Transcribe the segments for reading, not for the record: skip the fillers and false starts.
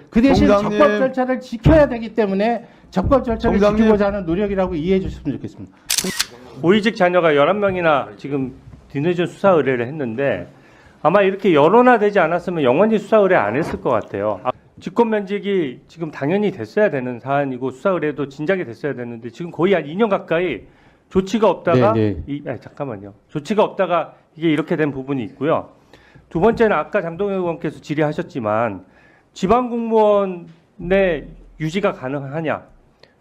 그 대신 총장님. 적법 절차를 지켜야 되기 때문에 적법 절차를 총장님. 지키고자 하는 노력이라고 이해해 주셨으면 좋겠습니다. 고위직 자녀가 11명이나 지금 뒤늦은 수사 의뢰를 했는데 아마 이렇게 여론화되지 않았으면 영원히 수사 의뢰 안 했을 것 같아요. 직권 면직이 지금 당연히 됐어야 되는 사안이고 수사 의뢰도 진작에 됐어야 되는데 지금 거의 한 2년 가까이 조치가 없다가 잠깐만요. 조치가 없다가 이게 이렇게 된 부분이 있고요. 두 번째는 아까 장동혁 의원께서 질의하셨지만 지방 공무원의 유지가 가능하냐?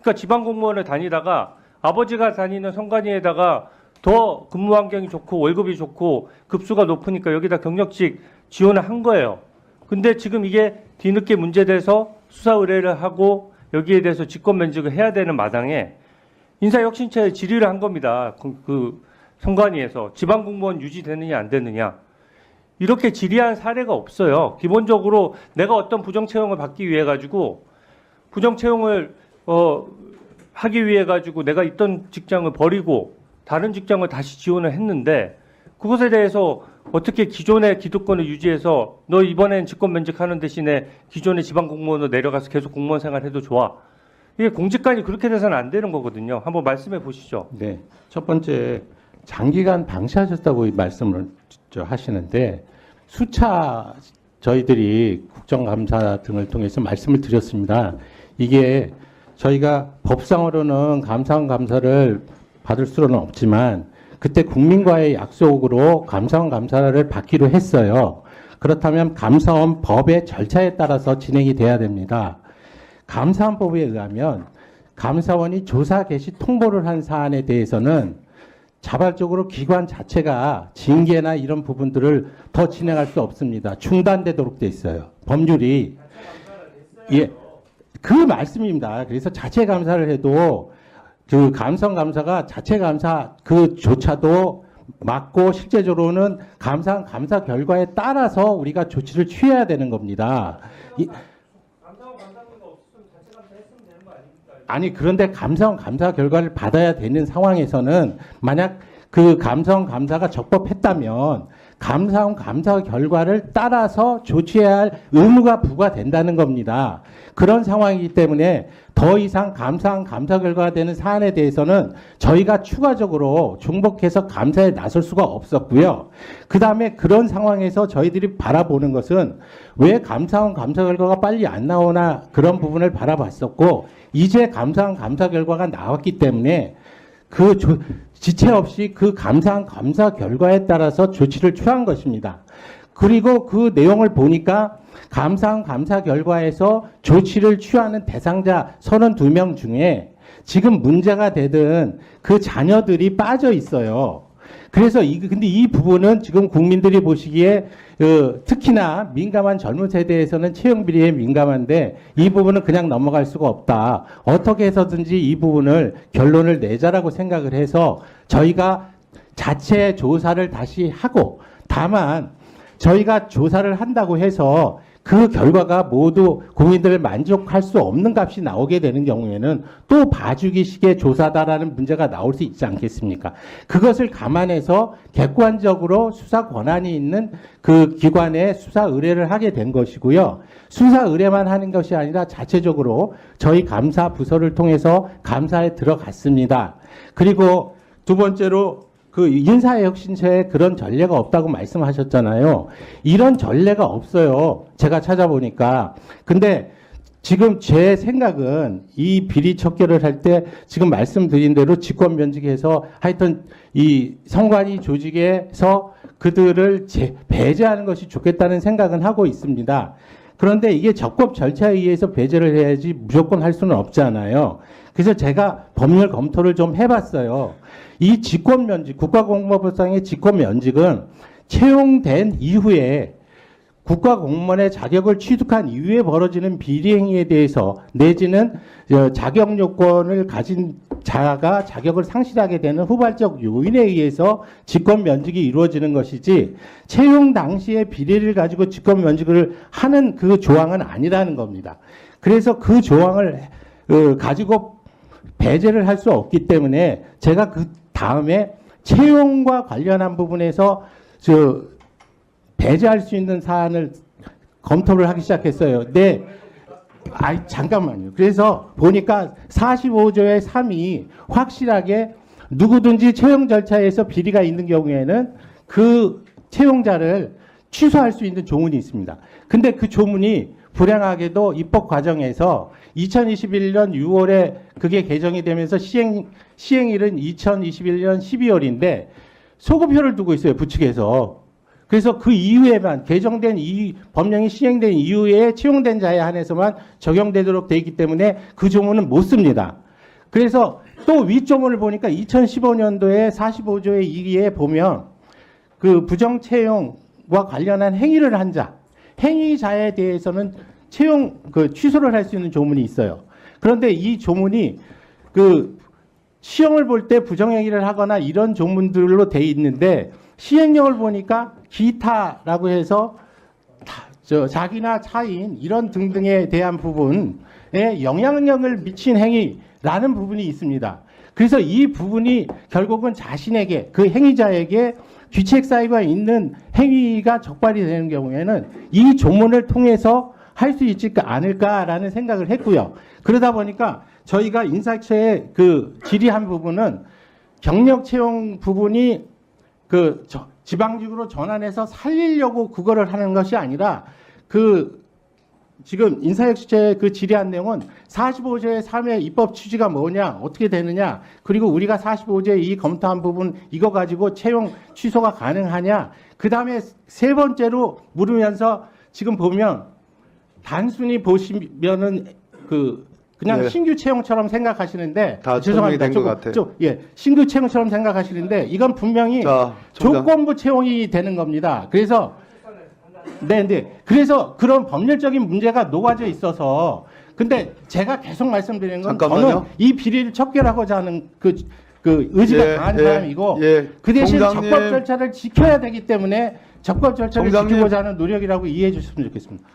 그러니까 지방 공무원을 다니다가 아버지가 다니는 선관위에다가 더 근무 환경이 좋고 월급이 좋고 급수가 높으니까 여기다 경력직 지원을 한 거예요. 근데 지금 이게 뒤늦게 문제돼서 수사 의뢰를 하고 여기에 대해서 직권 면직을 해야 되는 마당에 인사혁신처에 질의를 한 겁니다. 그 선관위에서 지방 공무원 유지되느냐 안 되느냐. 이렇게 질의한 사례가 없어요. 기본적으로 내가 어떤 부정 채용을 받기 위해 가지고 부정 채용을 하기 위해 가지고 내가 있던 직장을 버리고 다른 직장을 다시 지원을 했는데 그것에 대해서 어떻게 기존의 기득권을 유지해서 너 이번엔 직권 면직하는 대신에 기존의 지방 공무원으로 내려가서 계속 공무원 생활해도 좋아. 이게 공직관이 그렇게 돼서는 안 되는 거거든요. 한번 말씀해 보시죠. 네. 첫 번째 장기간 방치하셨다고 말씀을 하시는데 수차 저희들이 국정감사 등을 통해서 말씀을 드렸습니다. 이게 저희가 법상으로는 감사원 감사를 받을 수는 없지만 그때 국민과의 약속으로 감사원 감사를 받기로 했어요. 그렇다면 감사원 법의 절차에 따라서 진행이 돼야 됩니다. 감사원법에 의하면 감사원이 조사 개시 통보를 한 사안에 대해서는 자발적으로 기관 자체가 징계나 이런 부분들을 더 진행할 수 없습니다. 중단되도록 돼 있어요. 법률이. 예. 그 말씀입니다. 그래서 자체 감사를 해도 그 감사원 감사가 자체 감사 그조차도 맞고 실제적으로는 감사 결과에 따라서 우리가 조치를 취해야 되는 겁니다. 아니 그런데 감사원 감사 결과를 받아야 되는 상황에서는 만약 그 감사원 감사가 적법했다면 감사원 감사 결과를 따라서 조치해야 할 의무가 부과된다는 겁니다. 그런 상황이기 때문에 더 이상 감사원 감사 결과가 되는 사안에 대해서는 저희가 추가적으로 중복해서 감사에 나설 수가 없었고요. 그 다음에 그런 상황에서 저희들이 바라보는 것은 왜 감사원 감사 결과가 빨리 안 나오나 그런 부분을 바라봤었고 이제 감사원 감사 결과가 나왔기 때문에 그 지체 없이 그 감사원 감사 결과에 따라서 조치를 취한 것입니다. 그리고 그 내용을 보니까 감사원 감사 결과에서 조치를 취하는 대상자 32명 중에 지금 문제가 되던 그 자녀들이 빠져 있어요. 그래서 근데 이 부분은 지금 국민들이 보시기에 특히나 민감한 젊은 세대에서는 채용 비리에 민감한데 이 부분은 그냥 넘어갈 수가 없다. 어떻게 해서든지 이 부분을 결론을 내자라고 생각을 해서 저희가 자체 조사를 다시 하고 다만 저희가 조사를 한다고 해서 그 결과가 모두 국민들을 만족할 수 없는 값이 나오게 되는 경우에는 또 봐주기식의 조사다라는 문제가 나올 수 있지 않겠습니까? 그것을 감안해서 객관적으로 수사 권한이 있는 그 기관에 수사 의뢰를 하게 된 것이고요. 수사 의뢰만 하는 것이 아니라 자체적으로 저희 감사 부서를 통해서 감사에 들어갔습니다. 그리고 두 번째로 그 인사혁신처에 그런 전례가 없다고 말씀하셨잖아요. 이런 전례가 없어요. 제가 찾아보니까. 근데 지금 제 생각은 이 비리 척결을 할 때 지금 말씀드린 대로 직권 면직해서 하여튼 이 선관위 조직에서 그들을 배제하는 것이 좋겠다는 생각은 하고 있습니다. 그런데 이게 적법 절차에 의해서 배제를 해야지 무조건 할 수는 없잖아요. 그래서 제가 법률 검토를 좀 해봤어요. 이 직권면직, 국가공무원법상의 직권면직은 채용된 이후에 국가공무원의 자격을 취득한 이후에 벌어지는 비리행위에 대해서 내지는 자격 요건을 가진 자가 자격을 상실하게 되는 후발적 요인에 의해서 직권면직이 이루어지는 것이지 채용 당시에 비리를 가지고 직권면직을 하는 그 조항은 아니라는 겁니다. 그래서 그 조항을 가지고 배제를 할 수 없기 때문에 제가 그 다음에 채용과 관련한 부분에서 배제할 수 있는 사안을 검토를 하기 시작했어요. 네, 아이, 잠깐만요. 그래서 보니까 45조의 3이 확실하게 누구든지 채용 절차에서 비리가 있는 경우에는 그 채용자를 취소할 수 있는 조문이 있습니다. 근데 그 조문이 불행하게도 입법 과정에서 2021년 6월에 그게 개정이 되면서 시행일은 2021년 12월인데 소급표를 두고 있어요, 부측에서. 그래서 그 이후에만 개정된 이 법령이 시행된 이후에 채용된 자에 한해서만 적용되도록 돼 있기 때문에 그 조문은 못 씁니다. 그래서 또 윗조문을 보니까 2015년도에 45조의 2기에 보면 그 부정 채용과 관련한 행위를 한 자, 행위자에 대해서는 채용 취소를 할 수 있는 조문이 있어요. 그런데 이 조문이 그 시험을 볼 때 부정행위를 하거나 이런 조문들로 돼 있는데 시행령을 보니까 기타라고 해서 자기나 차인 이런 등등에 대한 부분에 영향력을 미친 행위라는 부분이 있습니다. 그래서 이 부분이 결국은 자신에게 그 행위자에게 귀책 사유가 있는 행위가 적발이 되는 경우에는 이 조문을 통해서 할 수 있지 않을까라는 생각을 했고요. 그러다 보니까 저희가 인사처에 그 질의한 부분은 경력 채용 부분이 그 지방직으로 전환해서 살리려고 그거를 하는 것이 아니라 그 지금 인사혁신처에 그 질의한 내용은 45조의 3의 입법 취지가 뭐냐, 어떻게 되느냐, 그리고 우리가 45조의 이 검토한 부분 이거 가지고 채용 취소가 가능하냐, 그 다음에 세 번째로 물으면서 지금 보면 단순히 보시면은 그냥 네. 신규 채용처럼 생각하시는데 다 죄송합니다. 정리된 것 같아요. 예, 신규 채용처럼 생각하시는데 이건 분명히 자, 정답. 조건부 채용이 되는 겁니다. 그래서 그래서 그런 법률적인 문제가 녹아져 있어서 근데 제가 계속 말씀드리는 건 잠깐만요. 저는 이 비리를 척결하고자 하는 그 의지가 예, 강한 예, 사람이고 예. 그 대신 총장님. 적법 절차를 지켜야 되기 때문에 적법 절차를 총장님. 지키고자 하는 노력이라고 이해해 주셨으면 좋겠습니다.